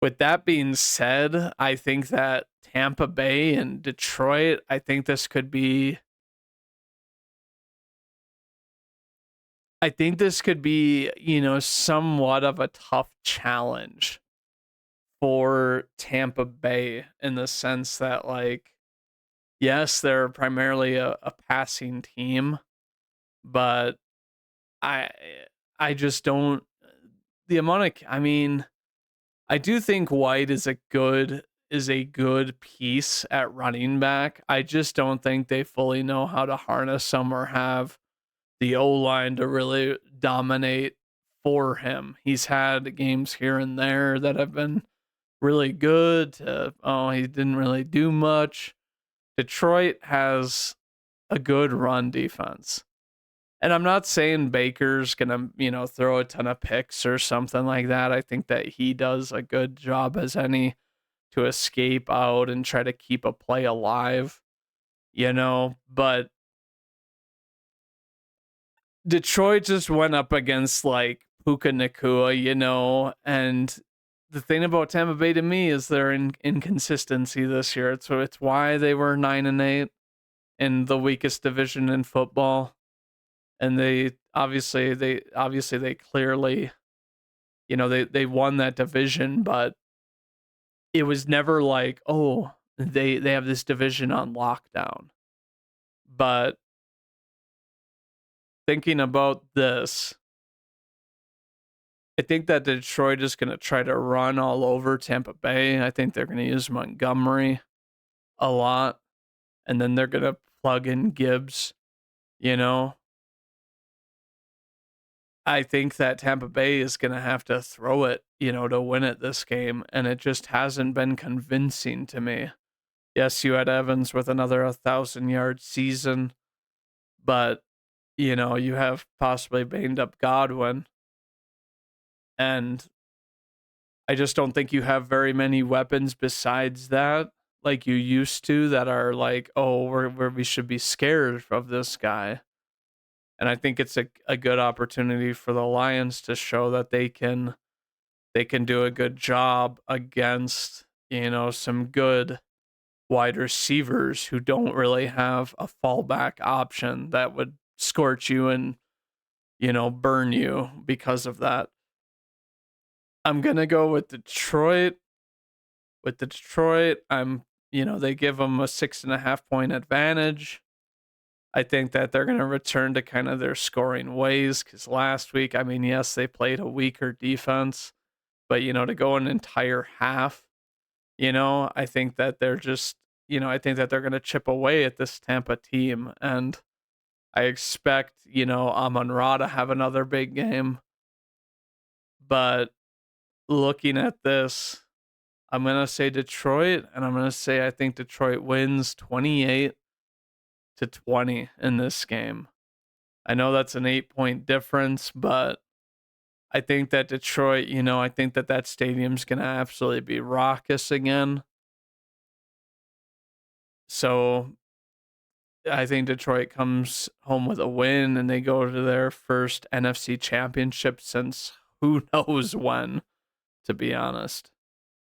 With that being said, I think that Tampa Bay and Detroit, I think this could be, somewhat of a tough challenge for Tampa Bay in the sense that, like, yes, they're primarily a passing team, but I I just don't the amount of I mean, I do think White is a good piece at running back. I just don't think they fully know how to harness him or have the O line to really dominate for him. He's had games here and there that have been really good. He didn't really do much. Detroit has a good run defense. And I'm not saying Baker's gonna, throw a ton of picks or something like that. I think that he does a good job as any to escape out and try to keep a play alive, but Detroit just went up against like Puka Nakua, and the thing about Tampa Bay to me is their inconsistency this year. So it's why they were 9-8 in the weakest division in football, and they clearly, they won that division, but it was never like, oh, they have this division on lockdown. But thinking about this, I think that Detroit is going to try to run all over Tampa Bay. I think they're going to use Montgomery a lot, and then they're going to plug in Gibbs. You know, I think that Tampa Bay is going to have to throw it, to win it this game, and it just hasn't been convincing to me. Yes, you had Evans with another 1,000-yard season, but you have possibly banged up Godwin, and I just don't think you have very many weapons besides that, like you used to, that are like, oh, we should be scared of this guy. And I think it's a good opportunity for the Lions to show that they can do a good job against, some good wide receivers who don't really have a fallback option that would scorch you and, burn you because of that. I'm going to go with Detroit. With Detroit, they give them a 6.5 point advantage. I think that they're going to return to kind of their scoring ways because last week, yes, they played a weaker defense, but, to go an entire half, I think that they're just, I think that they're going to chip away at this Tampa team. And I expect, Amon-Ra to have another big game. But looking at this, I'm going to say Detroit, and I'm going to say I think Detroit wins 28-20 in this game. I know that's an 8 point difference, but I think that Detroit, I think that stadium's going to absolutely be raucous again. So I think Detroit comes home with a win and they go to their first NFC championship since who knows when, to be honest.